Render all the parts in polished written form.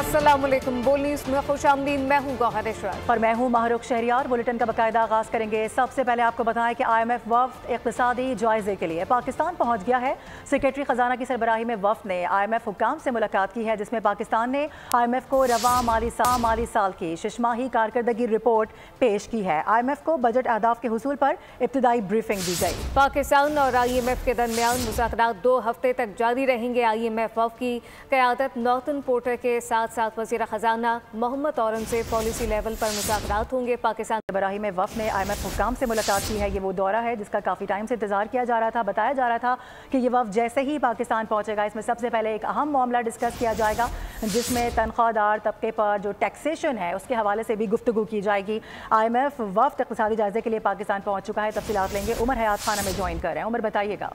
अस्सलामुअलैकुम। बोल न्यूज़ में खुशामदीद। मैं हूँ गौहर इशरत और मैं हूँ माहरुख शहरियार। बुलेटिन का बाकायदा आगाज़ करेंगे। सबसे पहले आपको बताएं कि IMF वफ़द इक़्तिसादी जायजे के लिए पाकिस्तान पहुँच गया है। सेक्रेटरी ख़जाना की सरबराही में वफ़द ने IMF हुक्काम से मुलाकात की है, जिसमें पाकिस्तान ने IMF को रवा माली साल की शिशमाही कारकर्दगी रिपोर्ट पेश की है। IMF को बजट अहदाफ के हुसूल पर इब्तिदाई ब्रीफिंग दी गई। पाकिस्तान और IMF के दरमियान मुज़ाकरात 2 हफ्ते तक जारी रहेंगे। IMF वफ़द की क़यादत नॉर्थन पोर्टर के साथ वज़ीर ख़जाना मोहम्मद औरन से पॉलिसी लेवल पर मुज़ाकरात होंगे। पाकिस्तान सरबराही में वफ़द ने IMF हुक्काम से मुलाकात की है। ये वो दौरा है जिसका काफ़ी टाइम से इंतजार किया जा रहा था। बताया जा रहा था कि ये वफ़द जैसे ही पाकिस्तान पहुंचेगा, इसमें सबसे पहले एक अहम मामला डिस्कस किया जाएगा, जिसमें तनख्वाहदार तबके पर जो टैक्सेशन है उसके हवाले से भी गुफ्तगू की जाएगी। IMF वफ़द इक़्तिसादी जायजे के लिए पाकिस्तान पहुँच चुका है। तफसीलात लेंगे। उमर हयात खान हमें ज्वाइन कर रहे हैं। उमर, बताइएगा।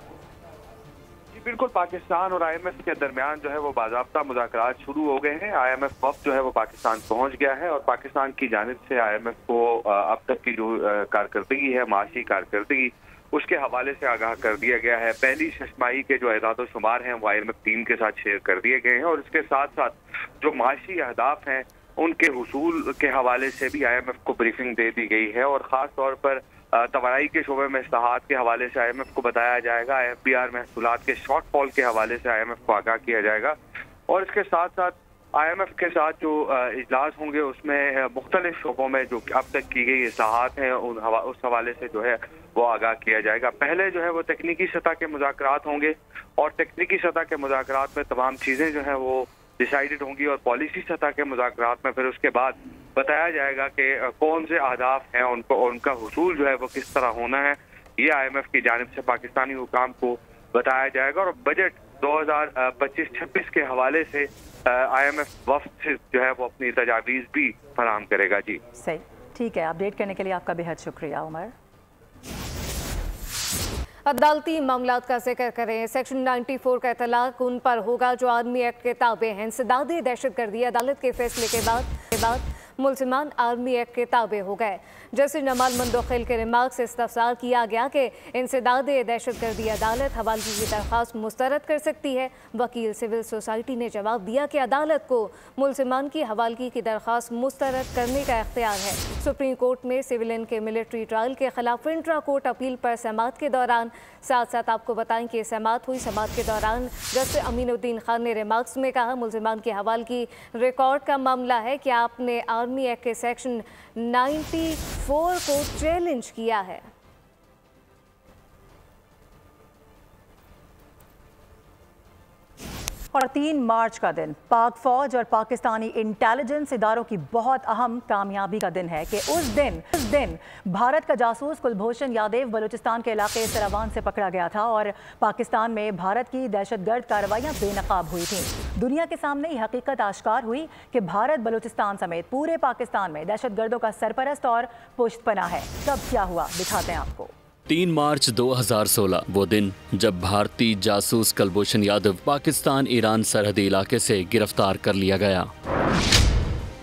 बिल्कुल, पाकिस्तान और IMF के दरमियान जो है वो बाज़ाब्ता मुज़ाकरात शुरू हो गए हैं। IMF वफ़द जो है वो पाकिस्तान पहुंच गया है और पाकिस्तान की जानिब से IMF को अब तक की जो कारकर्दगी है, माशी कारकर्दगी, उसके हवाले से आगाह कर दिया गया है। पहली शशमाही के जो एदाद शुमार हैं वो IMF टीम के साथ शेयर कर दिए गए हैं और इसके साथ साथ जो माशी अहदाफ हैं उनके हुसूल के हवाले से भी IMF को ब्रीफिंग दे दी गई है और ख़ास तौर पर तवानाई के शोबे में इस्लाहात के हवाले से IMF को बताया जाएगा। FBR महसूलात के शॉर्टफॉल के हवाले से IMF को आगाह किया जाएगा और इसके साथ साथ IMF के साथ जो इजलास होंगे उसमें मुख्तलिफ शोबों में जो अब तक की गई इस्लाहात हैं उस हवाले से जो है वो आगाह किया जाएगा। पहले जो है वो तकनीकी सतह के मुज़ाकरात होंगे और तकनीकी सतह के मुज़ाकरात में तमाम चीज़ें जो हैं वो डिसाइडेड होंगी और पॉलिसी सतह के मुज़ाकरात में फिर उसके बाद बताया जाएगा कि कौन से अहदाफ हैं उनको, उनका हुसूल जो है वो किस तरह होना है। ये IMF की जानिब से पाकिस्तानी हुकाम को बताया जाएगा और बजट 2025-26 के हवाले से IMF वफ़द से जो है वो अपनी तजावीज़ भी फराहम करेगा। जी सही, ठीक है। अपडेट करने के लिए आपका बेहद शुक्रिया उमर। अदालती मामलात का जिक्र करें। सेक्शन 94 का इतलाक उन पर होगा जो आर्मी एक्ट के ताबे हैं। इंसदाद दहशतगर्दी अदालत के फैसले के बाद मुल्ज़िमान आर्मी एक्ट के ताबे हो गए। जस्टिस जमाल मंदोखिल के रिमार्क से इस्तफसार किया गया कि इंसदाद दहशतगर्दी अदालत हवालगी की दरख्वास्त मुस्तरद कर सकती है। वकील सिविल सोसाइटी ने जवाब दिया कि अदालत को मुल्ज़िमान की हवालगी की दरख्वास्त मुस्तरद करने का इख्तियार है। सुप्रीम कोर्ट में सिविलियन के मिलिट्री ट्रायल के खिलाफ इंट्रा कोर्ट अपील पर समाअत के दौरान साथ आपको बताएं कि समाअत हुई। समाअत के दौरान जस्टिस अमीनुद्दीन खान ने रिमार्क्स में कहा, मुल्ज़िमान की हवालगी रिकॉर्ड का मामला है कि आपने आर्मी एक्ट के सेक्शन 94 को चैलेंज किया है। और 3 मार्च का दिन पाक फौज और पाकिस्तानी इंटेलिजेंस इदारों की बहुत अहम कामयाबी का दिन है कि उस दिन भारत का जासूस कुलभूषण यादव बलूचिस्तान के इलाके सरावान से पकड़ा गया था और पाकिस्तान में भारत की दहशतगर्द कार्रवाइयां बेनकाब हुई थीं। दुनिया के सामने ये हकीकत आश्कार हुई कि भारत बलूचिस्तान समेत पूरे पाकिस्तान में दहशतगर्दों का सरपरस्त और पुश्तपना है। कब क्या हुआ, दिखाते हैं आपको। 3 मार्च 2016 वो दिन जब भारतीय जासूस कुलभूषण यादव पाकिस्तान ईरान सरहदी इलाके से गिरफ्तार कर लिया गया।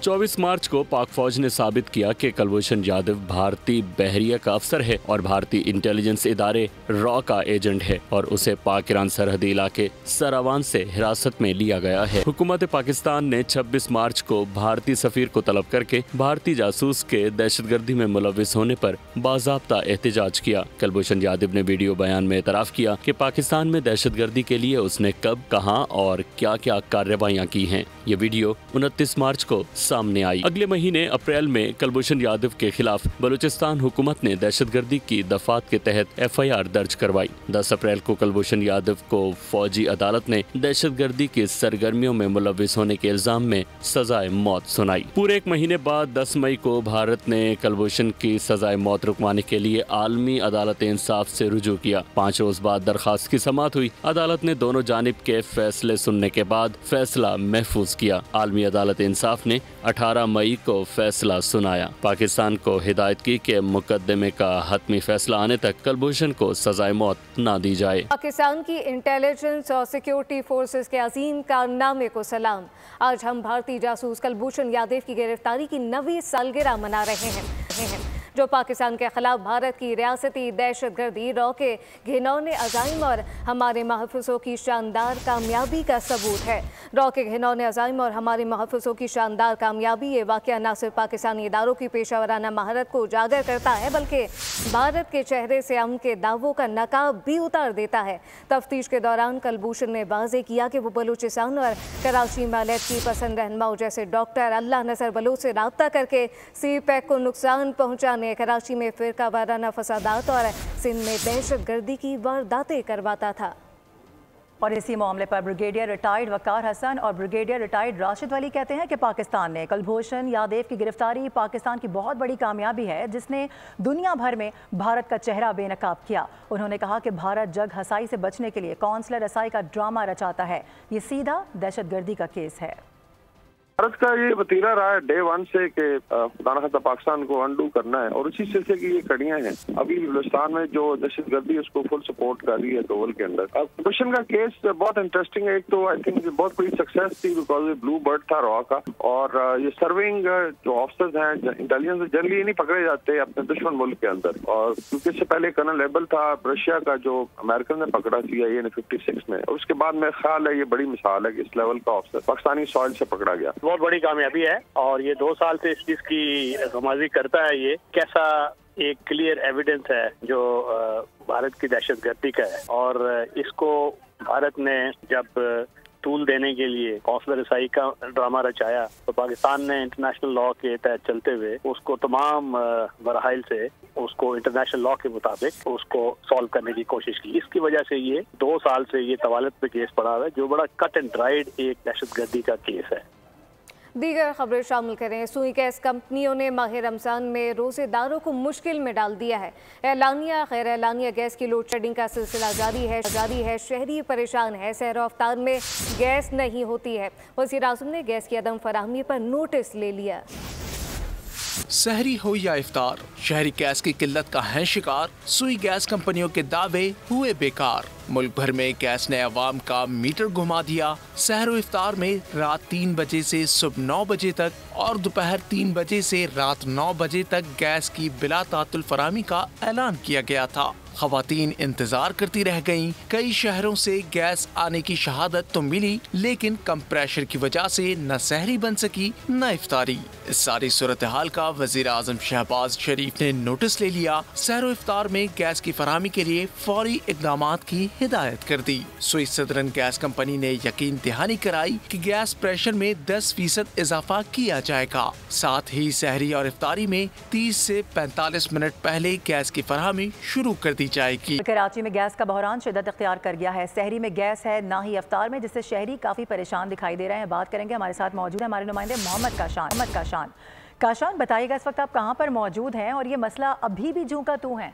24 मार्च को पाक फौज ने साबित किया कि कुलभूषण यादव भारतीय बहरिया का अफसर है और भारतीय इंटेलिजेंस इदारे रॉ का एजेंट है और उसे पाक ईरान सरहदी इलाके सरावान से हिरासत में लिया गया है। हुकूमत पाकिस्तान ने 26 मार्च को भारतीय सफीर को तलब करके भारतीय जासूस के दहशतगर्दी में मुलविस होने पर बाज़ाब्ता एहतजाज किया। कुलभूषण यादव ने वीडियो बयान में एतराफ़ किया कि पाकिस्तान में दहशतगर्दी के लिए उसने कब, कहां और क्या क्या कार्रवाइयां की हैं। ये वीडियो 29 मार्च को सामने आई। अगले महीने अप्रैल में कुलभूषण यादव के खिलाफ बलूचिस्तान हुकूमत ने दहशतगर्दी की दफात के तहत FIR दर्ज करवाई। 10 अप्रैल को कुलभूषण यादव को फौजी अदालत ने दहशतगर्दी की सरगर्मियों में मुलविस होने के इल्जाम में सजाए मौत सुनाई। पूरे 1 महीने बाद 10 मई को भारत ने कुलभूषण की सजाए मौत रुकवाने के लिए आलमी अदालत इंसाफ से रुजू किया। 5 रोज बाद दरखास्त की समाअत हुई। अदालत ने दोनों जानिब के फैसले सुनने के बाद फैसला महफूज किया। आलमी अदालत इंसाफ ने 18 मई को फैसला सुनाया। पाकिस्तान को हिदायत की कि मुकदमे का हतमी फैसला आने तक कुलभूषण को सजाए मौत न दी जाए। पाकिस्तान की इंटेलिजेंस और सिक्योरिटी फोर्सेस के अजीम कारनामे को सलाम। आज हम भारतीय जासूस कुलभूषण यादव की गिरफ्तारी की 9वीं सालगिरह मना रहे हैं। जो पाकिस्तान के खिलाफ भारत की रियासती दहशतगर्दी रॉ के घिनौने अज़ाइम और हमारे महफूज़ों की शानदार कामयाबी का सबूत है। रॉ के घिनौने अज़ाइम और हमारे महफूज़ों की शानदार कामयाबी, ये वाक़या न सिर्फ पाकिस्तानी इदारों की पेशावराना महारत को उजागर करता है बल्कि भारत के चेहरे से अमन के दावों का नकाब भी उतार देता है। तफ्तीश के दौरान कुलभूषण ने वाज़े किया कि वो बलूचिस्तान और कराची में अलियद की पसंद रहनुमाओं जैसे डॉक्टर अल्लाह नसर बलूच से रब्ता करके CPEC को नुकसान पहुँचाने, कराची में फ़िरका वाराना फसादात और सिंध में दहशतगर्दी की वारदातें करवाता था। और इसी मामले पर ब्रिगेडियर रिटायर्ड वकार हसन और ब्रिगेडियर रिटायर्ड राशिद वली कहते हैं कि पाकिस्तान ने कुलभूषण यादव की गिरफ्तारी पाकिस्तान की बहुत बड़ी कामयाबी है, जिसने दुनिया भर में भारत का चेहरा बेनकाब किया। उन्होंने कहा कि भारत जग हसाई से बचने के लिए कौंसलर रसाई का ड्रामा रचाता है। ये सीधा दहशतगर्दी का केस है। भारत का ये वतीरा रहा है डे वन से कि खुदा न खास्ता पाकिस्तान को अंडू करना है, और उसी सिलसिले की ये कड़ियां हैं। अभी बलूचिस्तान में जो दहशतगर्दी उसको फुल सपोर्ट कर रही है दोवल के अंदर। अब कुलभूषण का केस बहुत इंटरेस्टिंग है। एक तो आई थिंक बहुत बड़ी सक्सेस थी बिकॉज ये ब्लू बर्ड था रॉ का, और ये सर्विंग जो ऑफिसर्स हैं इंटेलिजेंस जनरली नहीं पकड़े जाते अपने दुश्मन मुल्क के अंदर, और क्योंकि इससे पहले कर्नल लेबल था रशिया का जो अमेरिकन ने पकड़ा CIA ने 56 में, और उसके बाद मेरा ख्याल है ये बड़ी मिसाल है कि इस लेवल का ऑफिसर पाकिस्तानी सॉइल से पकड़ा गया। बहुत बड़ी कामयाबी है, और ये 2 साल से इस चीज की गमाजी करता है। ये कैसा एक क्लियर एविडेंस है जो भारत की दहशतगर्दी का है, और इसको भारत ने जब टूल देने के लिए कौंसलर रसाई का ड्रामा रचाया, तो पाकिस्तान ने इंटरनेशनल लॉ के तहत चलते हुए उसको तमाम मराहिल से उसको इंटरनेशनल लॉ के मुताबिक उसको सॉल्व करने की कोशिश की। इसकी वजह से ये 2 साल से ये तवालत पे केस पड़ा हुआ है, जो बड़ा कट एंड ड्राइड एक दहशतगर्दी का केस है। दीगर खबरें शामिल करें। सुई गैस कंपनियों ने माह रमज़ान में रोज़ेदारों को मुश्किल में डाल दिया है। एलानिया खैर एलानिया गैस की लोड शेडिंग का सिलसिला जारी है। शहरी परेशान है। सहर अफ्तार में गैस नहीं होती है। वज़ीर आज़म ने गैस की अदम फराहमी पर नोटिस ले लिया। सहरी हो या इफ्तार, शहरी गैस की किल्लत का है शिकार। सुई गैस कंपनियों के दावे हुए बेकार। मुल्क भर में गैस ने अवाम का मीटर घुमा दिया। सहर व इफ्तार में रात 3 बजे से सुबह 9 बजे तक और दोपहर 3 बजे से रात 9 बजे तक गैस की बिला तातुल फराहमी का ऐलान किया गया था। खवातीन इंतजार करती रह गईं। कई शहरों से गैस आने की शहादत तो मिली, लेकिन कम प्रेशर की वजह से न सहरी बन सकी न इफ्तारी। इस सारी सूरत हाल का वजीर आजम शहबाज शरीफ ने नोटिस ले लिया। सहर इफ्तार में गैस की फराहमी के लिए फौरी इकदामात की हिदायत कर दी। सुई सदरन गैस कंपनी ने यकीन दहानी कराई कि गैस प्रेशर में 10% इजाफा किया जाएगा। साथ ही सहरी और इफ्तारी में 30 से 45 मिनट पहले गैस की फराहमी शुरू कर दी जाएगी। कराची में गैस का बहरान शिद्दत इख्तियार कर गया है। सहरी में गैस है ना ही इफ्तार में, जिससे शहरी काफी परेशान दिखाई दे रहे हैं। बात करेंगे, हमारे साथ मौजूद है हमारे नुमाइंदे मोहम्मद काशान। बताइएगा इस वक्त आप कहाँ पर मौजूद हैं और ये मसला अभी भी जूं का तू है?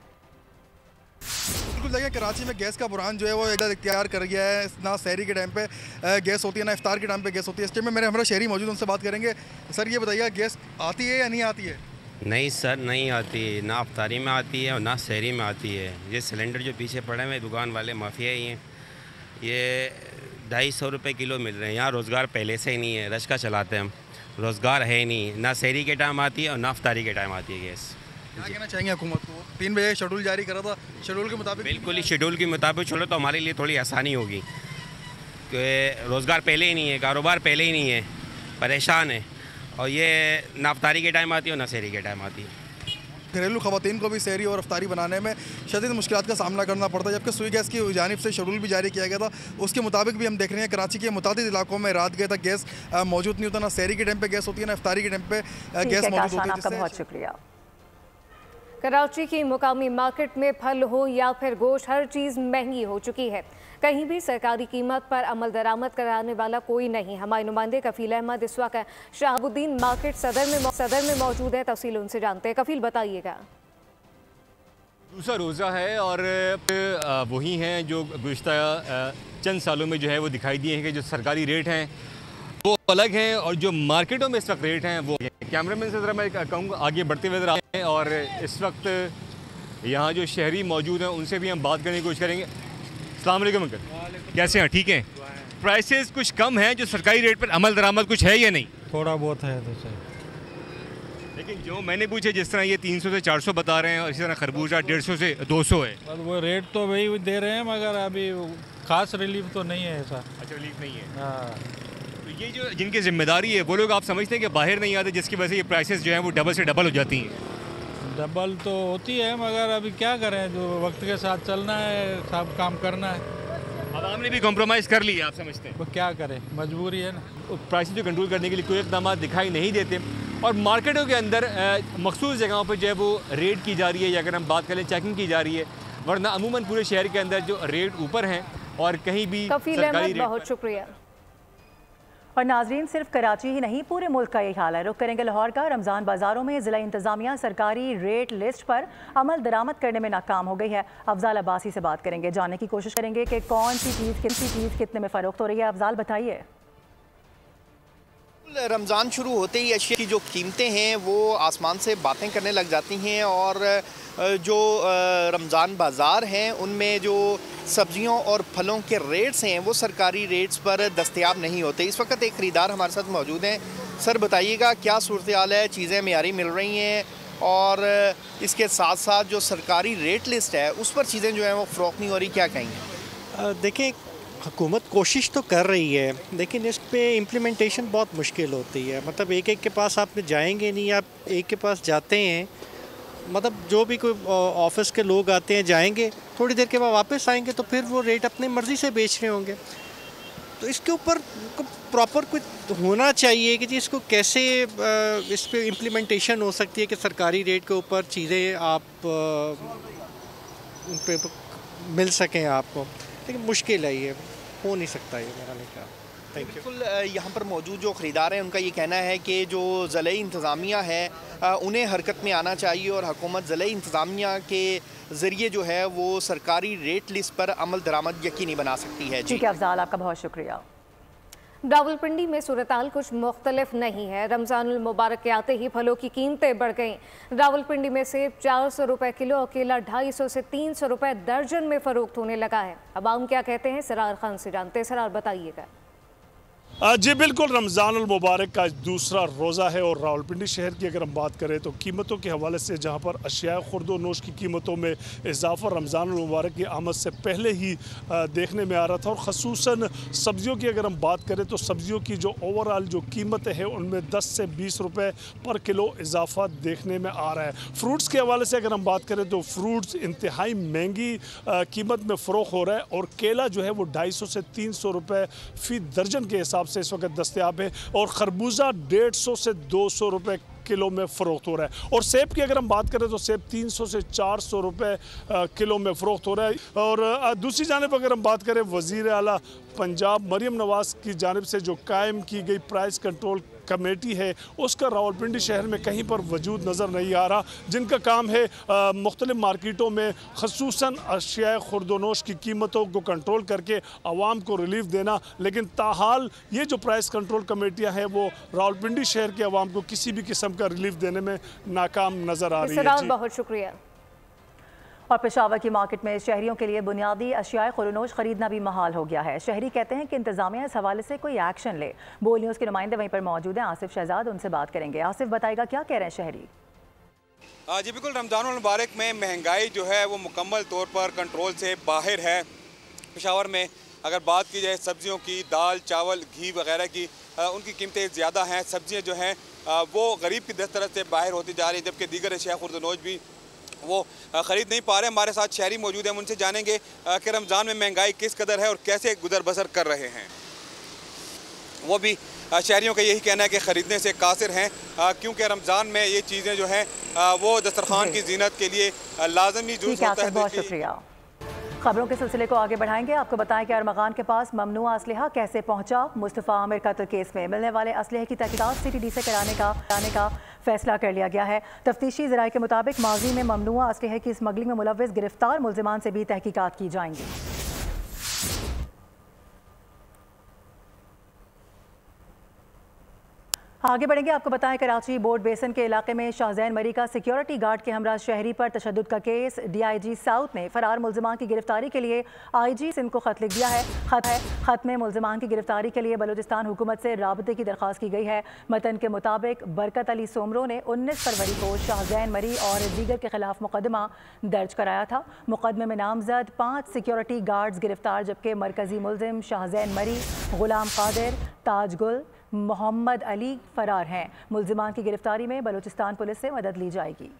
बिल्कुल देखिए, कराची में गैस का बुरहान जो है वो एकदम इख्तियार कर गया है। ना सहरी के टाइम पे गैस होती है, ना इफ्तार के टाइम पे गैस होती है। इस टाइम में मेरे हमारे शहरी मौजूद, उनसे बात करेंगे। सर ये बताइए, गैस आती है या नहीं आती है? नहीं सर, नहीं आती। ना इफ्तारी में आती है और ना सहरी में आती है। ये सिलेंडर जो पीछे पड़े हुए दुकान वाले माफिया ही हैं, ये 250 रुपये किलो मिल रहे हैं। यहाँ रोज़गार पहले से ही नहीं है, रश का चलाते हैं हम, रोज़गार है ही नहीं। ना सहरी के टाइम आती है और ना इफ्तारी के टाइम आती है गैस। क्या कहना चाहेंगे हुकूमत को? 3 बजे शेड्यूल जारी करा था, शेड्यूल के मुताबिक? बिल्कुल ही शेड्यूल के मुताबिक चलो तो हमारे लिए थोड़ी आसानी होगी, कि रोज़गार पहले ही नहीं है, कारोबार पहले ही नहीं है, परेशान है। और ये ना इफ्तारी के टाइम आती है और ना सहरी के टाइम आती है। घरेलू खवातीन को भी सहरी और इफ्तारी बनाने में शदीद मुश्किलात का सामना करना पड़ता है। जबकि सुई गैस की जानिब से शेड्यूल भी जारी किया गया था, उसके मुताबिक भी हम देख रहे हैं कराची के मुतादिद इलाकों में रात गए तक गैस मौजूद नहीं होता। ना सहरी के टाइम पे गैस होती है, ना इफ्तारी के टाइम पे गैस मौजूद होती है। आपका बहुत शुक्रिया। कराची की मुकामी मार्केट में फल हो या फिर गोश्त, हर चीज़ महंगी हो चुकी है। कहीं भी सरकारी कीमत पर अमल दरामद कराने वाला कोई नहीं। हमारे नुमाइंदे कफील अहमद इस वक्त शहाबुद्दीन मार्केट सदर में मौजूद है। तफसील उनसे जानते हैं। कफील बताइएगा। दूसरा रोज़ा है और वही हैं जो गुज़िश्ता चंद सालों में जो है वो दिखाई दिए हैं कि जो सरकारी रेट हैं वो अलग हैं और जो मार्केटों में इस वक्त रेट हैं वो। कैमरामैन से ज़रा मैं कहूँगा आगे बढ़ते हुए नजर आए हैं, और इस वक्त यहाँ जो शहरी मौजूद हैं उनसे भी हम बात करने की कोशिश करेंगे। अस्सलाम वालेकुम अंकल, कैसे हैं? ठीक हैं? प्राइसेस कुछ कम हैं, जो सरकारी रेट पर अमल दरामद कुछ है या नहीं? थोड़ा बहुत है तो सही। लेकिन जो मैंने पूछे जिस तरह ये 300 से 400 बता रहे हैं और इसी तरह खरबूजा 150 से 200 है। वो रेट तो वही दे रहे हैं मगर अभी खास रिलीफ तो नहीं है ऐसा। अच्छा रिलीफ नहीं है। हाँ। तो ये जो जिनकी जिम्मेदारी है वो लोग आप समझते हैं कि बाहर नहीं आते जिसकी वजह से ये प्राइसेस जो हैं वो डबल से डबल हो जाती हैं? डबल तो होती है मगर अभी क्या करें, जो वक्त के साथ चलना है, सब काम करना है। आवाम ने भी कॉम्प्रोमाइज़ कर लिया आप समझते हैं? वो क्या करें, मजबूरी है ना। प्राइसेस जो कंट्रोल करने के लिए कोई इक़दाम दिखाई नहीं देते और मार्केटों के अंदर मखसूस जगहों पर जो है वो रेड की जा रही है या अगर हम बात करें चेकिंग की जा रही है, वरना अमूमन पूरे शहर के अंदर जो रेट ऊपर हैं और कहीं भी सरकारी रेट। बहुत शुक्रिया। और नाजरीन, सिर्फ कराची ही नहीं पूरे मुल्क का यही हाल है। रुख करेंगे लाहौर का। रमज़ान बाज़ारों में ज़िला इंतज़ामिया सरकारी रेट लिस्ट पर अमल दरामद करने में नाकाम हो गई है। अफजाल अब्बासी से बात करेंगे, जानने की कोशिश करेंगे कि कौन सी चीज़ कितने में फ़रोख्त हो रही है। अफजाल बताइए। रमज़ान शुरू होते ही अशिया की जो कीमतें हैं वो आसमान से बातें करने लग जाती हैं और जो रमज़ान बाज़ार हैं उनमें जो सब्जियों और फलों के रेट्स हैं वो सरकारी रेट्स पर दस्तयाब नहीं होते। इस वक्त एक ख़रीदार हमारे साथ मौजूद हैं। सर बताइएगा क्या सूरत हाल है, चीज़ें मियारी मिल रही हैं और इसके साथ साथ जो सरकारी रेट लिस्ट है उस पर चीज़ें जो हैं वो फ़रोख्त नहीं हो रही, क्या कहेंगे? देखें, हुकूमत कोशिश तो कर रही है लेकिन इस पे इम्प्लीमेंटेशन बहुत मुश्किल होती है। मतलब एक के पास आप जाएंगे नहीं, आप एक के पास जाते हैं, मतलब जो भी कोई ऑफिस के लोग आते हैं जाएंगे, थोड़ी देर के बाद वापस आएंगे तो फिर वो रेट अपनी मर्ज़ी से बेच रहे होंगे। तो इसके ऊपर प्रॉपर कुछ होना चाहिए कि जी इसको कैसे इस पर इम्प्लीमेंटेशन हो सकती है कि सरकारी रेट के ऊपर चीज़ें आप उन पे मिल सकें आपको, लेकिन मुश्किल है, ये हो नहीं सकता ये मेरा निकाह। बिल्कुल। यहाँ पर मौजूद जो ख़रीदार हैं उनका ये कहना है कि जो ज़िले इंतज़ामिया है उन्हें हरकत में आना चाहिए और हुकूमत ज़िले इंतज़ामिया के ज़रिए जो है वो सरकारी रेट लिस्ट पर अमल दरामद यकीनी बना सकती है। ठीक है अफजाल, आपका बहुत शुक्रिया। रावलपिंडी में सूरताल कुछ मुख्तलिफ नहीं है। रमज़ानुल मुबारक के आते ही फलों की कीमतें बढ़ गईं। रावलपिंडी में सेब 400 रुपये किलो और केला 250 से 300 रुपये दर्जन में फ़रोख्त होने लगा है। अब आम क्या कहते हैं, सरार खान से जानते हैं। सरार बताइएगा। जी बिल्कुल, रमज़ानुल मुबारक का दूसरा रोज़ा है और रावलपिंडी शहर की अगर हम बात करें तो कीमतों के हवाले से जहां पर अशिया खुर्द नोश की कीमतों में इजाफा रमज़ानुल मुबारक की आमद से पहले ही देखने में आ रहा था और ख़ुसूसन सब्ज़ियों की अगर हम बात करें तो सब्ज़ियों की जो ओवरऑल जो कीमतें हैं उनमें 10 से 20 रुपये पर किलो इजाफा देखने में आ रहा है। फ्रूट्स के हवाले से अगर हम बात करें तो फ्रूट्स इंतहाई महंगी कीमत में फ़रोख्त हो रहा है और केला जो है वो 250 से 300 रुपये फ़ी दर्जन के हिसाब से इस वक्त दस्तयाब है और खरबूजा 150 से 200 रुपये किलो में फ़रोख्त हो रहा है। और सेब की अगर हम बात करें तो सेब 300 से 400 रुपये किलो में फ़रोख्त हो रहा है। और दूसरी जानिब अगर हम बात करें वज़ीर आला पंजाब मरियम नवाज़ की जानिब से जो कायम की गई प्राइस कंट्रोल कमेटी है उसका रावलपिंडी शहर में कहीं पर वजूद नज़र नहीं आ रहा, जिनका काम है मुख्तलिफ मार्केटों में खसूसन अशिया खुर्दोनोश की कीमतों को कंट्रोल करके आवाम को रिलीफ देना। लेकिन ताहाल ये जो प्राइस कंट्रोल कमेटियाँ हैं वो रावलपिंडी शहर के आवाम को किसी भी किस्म का रिलीफ देने में नाकाम नज़र आ रही है। बहुत शुक्रिया। और पेशावर की मार्केट में शहरियों के लिए बुनियादी अशियाए खुर्दोनोश खरीदना भी महाल हो गया है। शहरी कहते हैं कि इंतजामिया इस हवाले से कोई एक्शन ले। बोल न्यूज़ के नुमाइंदे वहीं पर मौजूद हैं, आसिफ शहजाद, उनसे बात करेंगे। आसिफ बताएगा क्या कह रहे हैं शहरी। जी बिल्कुल, रमज़ानुल मुबारक में महंगाई जो है वो मुकम्मल तौर पर कंट्रोल से बाहर है। पेशावर में अगर बात की जाए सब्जियों की, दाल, चावल, घी वगैरह की, उनकी कीमतें ज़्यादा हैं। सब्जियाँ जो हैं वो गरीब की दस्तरस से बाहर होती जा रही हैं, जबकि दीगर अशिया खुर्दोनोश भी वो ख़रीद नहीं पा रहे। हमारे साथ शहरी मौजूद हैं, उनसे जानेंगे कि रमज़ान में महंगाई किस कदर है और कैसे गुजर बसर कर रहे हैं। वो भी शहरियों का यही कहना है कि ख़रीदने से कासिर हैं, क्योंकि रमज़ान में ये चीज़ें जो हैं वो दस्तरखान की जीनत के लिए लाजमी जूस होता है। बहुत शुक्रिया। खबरों के सिलसिले को आगे बढ़ाएंगे। आपको बताएं कि अरमगान के पास ममनुआ असलहा कैसे पहुंचा। मुस्तफ़ा आमिर कत्ल केस में मिलने वाले असलहे की तहकीकात CTD से कराने का फैसला कर लिया गया है। तफ्तीशी ज़राए के मुताबिक माजी में ममनुआ असलहे की स्मगलिंग में मुलव्विस गिरफ्तार मुल्ज़िमान से भी तहकीकात की जाएंगी। आगे बढ़ेंगे। आपको बताएं, कराची बोर्ड बेसन के इलाके में शाहजैन मरी का सिक्योरिटी गार्ड के हमरा शहरी पर तशद्दुद का केस। DIG साउथ ने फरार मुल्जिमान की गिरफ्तारी के लिए IG सिंध को खत लिख दिया है। खत में मुल्जिमान की गिरफ्तारी के लिए बलूचिस्तान हुकूमत से राबते की दरख्वास्त की गई है। मतन के मुताबिक बरकत अली सोमरो ने 19 फरवरी को शाहजैन मरी और दीगर के खिलाफ मुकदमा दर्ज कराया था। मुकदमे में नामजद 5 सिक्योरिटी गार्ड्स गिरफ्तार, जबकि मरकजी मुल्जिम शाहजैन मरी, गुलाम कादिर, ताजगुल, मोहम्मद अली फरार हैं। मुल्जिमान की गिरफ्तारी में बलूचिस्तान पुलिस से मदद ली जाएगी।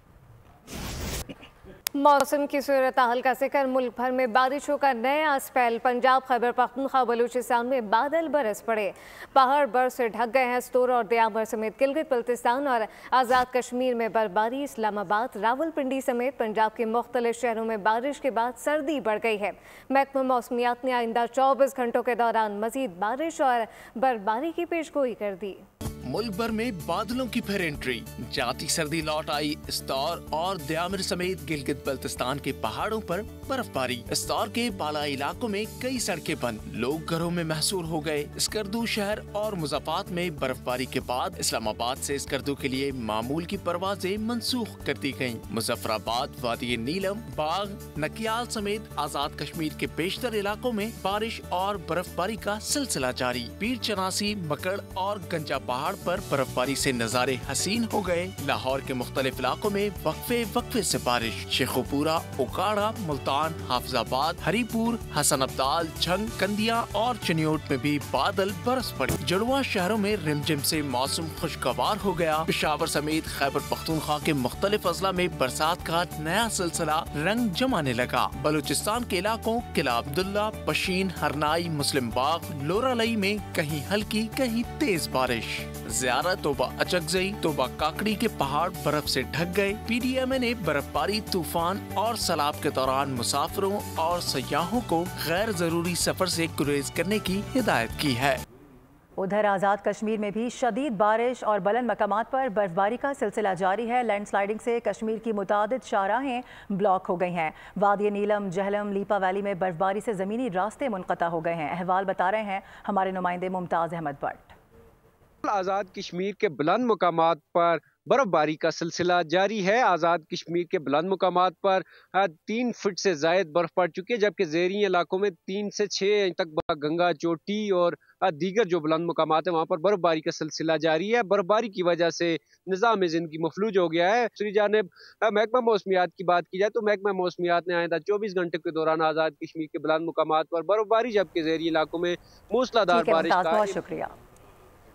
मौसम की सूरत हाल का जिक्र। मुल्क भर में बारिशों का नया स्पेल। पंजाब, खैबर पख्तूनख्वा, बलूचिस्तान में बादल बरस पड़े। पहाड़ बर्फ से ढक गए हैं। स्तोर और दियाबर समेत गिलगित बल्तिस्तान और आज़ाद कश्मीर में बर्फबारी। इस्लामाबाद, रावलपिंडी समेत पंजाब के मुख्तलिफ शहरों में बारिश के बाद सर्दी बढ़ गई है। महकमा मौसमियात ने आइंदा 24 घंटों के दौरान मजीद बारिश और बर्फबारी की पेशगोई कर दी। मुल्क भर में बादलों की फिर एंट्री। जाती सर्दी लौट आई। स्तौर और दियामिर समेत गिलगित बल्तिस्तान के पहाड़ों पर बर्फबारी। स्तौर के बाला इलाकों में कई सड़कें बंद, लोग घरों में महसूर हो गए। स्कर्दू शहर और मुज़ाफात में बर्फबारी के बाद इस्लामाबाद से स्कर्दू के लिए मामूल की परवाजें मंसूख कर दी गयी। मुजफ्फराबाद, वादी नीलम, बाग, नकियाल समेत आज़ाद कश्मीर के बेशतर इलाकों में बारिश और बर्फबारी का सिलसिला जारी। पीर चनासी, मकड़ और गंजा पहाड़ पर बर्फबारी से नजारे हसीन हो गए। लाहौर के मुख्तलिफ इलाकों में वक्फे से बारिश। शेखोपुरा, उकाड़ा, मुल्तान, हाफिजाबाद, हरीपुर, हसन अब्दाल, झंग, कंदिया और चनियोट में भी बादल बरस पड़े। जुड़वा शहरों में रिमझिम से मौसम खुशगवार हो गया। पेशावर समेत खैबर पख्तूनख्वा के मुख्तलिफ अजला में बरसात का नया सिलसिला रंग जमाने लगा। बलूचिस्तान के इलाकों किला अब्दुल्ला, पशीन, हरनाई, मुस्लिम बाग, लोरालई में कहीं हल्की कहीं तेज बारिश। ज़ियारत, तोबा अचकजई, तोबा काकड़ी के पहाड़ बर्फ से ढक गए। PDMA ने बर्फबारी, तूफान और सैलाब के दौरान मुसाफिरों और सयाहों को गैर जरूरी सफर से गुरेज करने की हिदायत की है। उधर आज़ाद कश्मीर में भी शदीद बारिश और बुलंद मकामात पर बर्फबारी का सिलसिला जारी है। लैंडस्लाइडिंग से कश्मीर की मुतादिद शाहराहें ब्लॉक हो गई हैं। वादी नीलम, जहलम, लीपा वैली में बर्फबारी से ज़मीनी रास्ते मुनक़ता हो गए हैं। अहवाल बता रहे हैं हमारे नुमाइंदे मुमताज़ अहमद भट्ट। आज़ाद कश्मीर के बुलंद मुकामात पर बर्फबारी का सिलसिला जारी है। आज़ाद कश्मीर के बुलंद मुकामात पर 3 फुट से ज़ायद बर्फ पड़ चुकी है, जबकि ज़ेरी इलाकों में 3 से 6 इंच तक गंगा चोटी और दीगर जो बुलंद मुकामात है वहाँ पर बर्फबारी का सिलसिला जारी है। बर्फबारी की वजह से निज़ाम ज़िंदगी मफलूज हो गया है। दूसरी जानिब महकमा मौसमियात की बात की जाए तो महकमा मौसमियात ने आइंदा 24 घंटे के दौरान आज़ाद कश्मीर के बुलंद मुकामात पर बर्फबारी, जबकि ज़ेरी इलाकों में मूसलाधार बारिश का। बहुत शुक्रिया।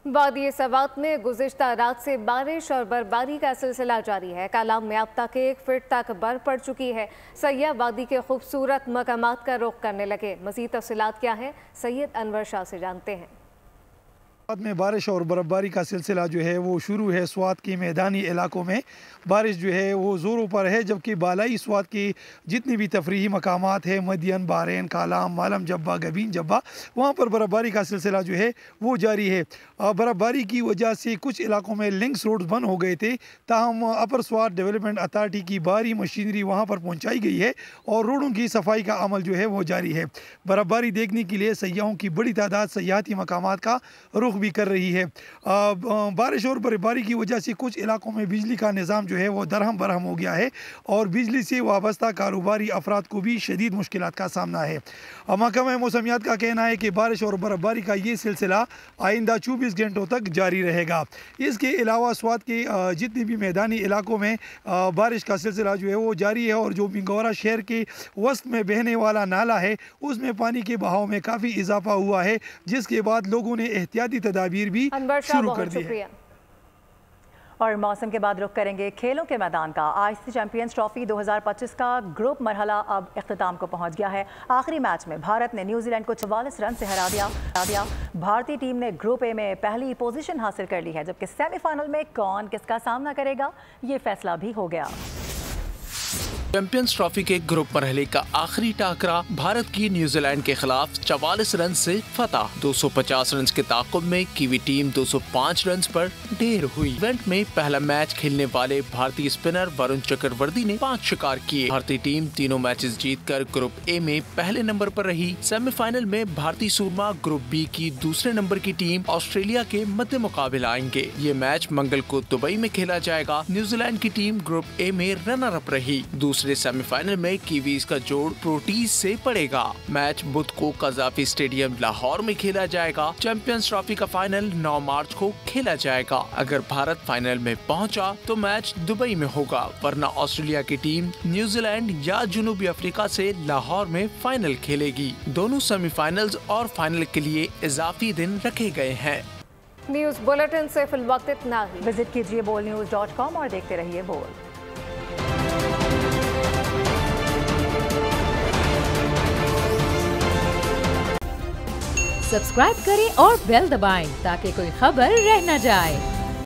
वादी सवात में गुज़िश्ता रात से बारिश और बर्फबारी का सिलसिला जारी है। कालाम में अब तक 1 फीट तक बर्फ पड़ चुकी है। सैयाह वादी के खूबसूरत मकामात का रुख करने लगे। मज़ीद तफसीलात क्या है, सैयद अनवर शाह से जानते हैं। में बारिश और बर्फबारी का सिलसिला जो है वो शुरू है। स्वात के मैदानी इलाकों में बारिश जो है वो ज़ोरों पर है, जबकि बालाई स्वात की जितनी भी तफरीही मकामात है, मदियन, बारेन, कालाम, मालम जब्बा, गबीन जब्बा, वहाँ पर बर्फबारी का सिलसिला जो है वो जारी है। बर्फबारी की वजह से कुछ इलाकों में लिंक्स रोड्स बंद हो गए थे, ताहम अपर स्वात डेवलपमेंट अथॉरिटी की भारी मशीनरी वहाँ पर पहुँचाई गई है और रोडों की सफाई का अमल जो है वो जारी है। बर्फबारी देखने के लिए सयाहों की बड़ी तादाद सयाहती मकामात का रुख भी कर रही है। बारिश और बर्फबारी की वजह से कुछ इलाकों में बिजली का निज़ाम जो है वो दरहम बरहम हो गया है और बिजली से वाबस्ता कारोबारी अफराद को भी शदीद मुश्किलात का सामना है। महकमा मौसमियात का कहना है कि बारिश और बर्फबारी का ये सिलसिला आइंदा 24 घंटों तक जारी रहेगा। इसके अलावा स्वात के जितने भी मैदानी इलाकों में बारिश का सिलसिला जो है वो जारी है और जो मिंगौरा शहर के वस्त में बहने वाला नाला है उसमें पानी के बहाव में काफ़ी इजाफा हुआ है, जिसके बाद लोगों ने एहतियाती तदाबीर भी शुरू कर दी है। और मौसम के बाद रुख करेंगे खेलों के मैदान का। ICC चैंपियंस ट्रॉफी 2025 का ग्रुप मरहला अब इख्तिताम को पहुंच गया है। आखिरी मैच में भारत ने न्यूजीलैंड को 44 रन से हरा दिया। भारतीय टीम ने ग्रुप ए में पहली पोजीशन हासिल कर ली है, जबकि सेमीफाइनल में कौन किसका सामना करेगा ये फैसला भी हो गया। चैंपियंस ट्रॉफी के ग्रुप मरहले का आखिरी टाकरा भारत की न्यूजीलैंड के खिलाफ 44 रन से फतह। 250 रन के ताकुब में कीवी टीम 205 रन पर ढेर हुई। इवेंट में पहला मैच खेलने वाले भारतीय स्पिनर वरुण चक्रवर्ती ने 5 शिकार किए। भारतीय टीम तीनों मैचेस जीतकर ग्रुप ए में पहले नंबर पर रही। सेमीफाइनल में भारतीय सूरमा ग्रुप बी की दूसरे नंबर की टीम ऑस्ट्रेलिया के मध्य मुकाबला आएंगे। ये मैच मंगल को दुबई में खेला जाएगा। न्यूजीलैंड की टीम ग्रुप ए में रनर अप रही। दूसरे सेमीफाइनल में कीवीज का जोड़ प्रोटीज से पड़ेगा। मैच बुध को कजाफी स्टेडियम लाहौर में खेला जाएगा। चैंपियंस ट्रॉफी का फाइनल 9 मार्च को खेला जाएगा। अगर भारत फाइनल में पहुंचा तो मैच दुबई में होगा, वरना ऑस्ट्रेलिया की टीम न्यूजीलैंड या जनूबी अफ्रीका से लाहौर में फाइनल खेलेगी। दोनों सेमीफाइनल्स और फाइनल के लिए इजाफी दिन रखे गए हैं। न्यूज बुलेटिन से फिलवक्त इतना ही। विजिट कीजिए bolnews.com और देखते रहिए बोल। सब्सक्राइब करें और बेल दबाएं ताकि कोई खबर रह न जाए।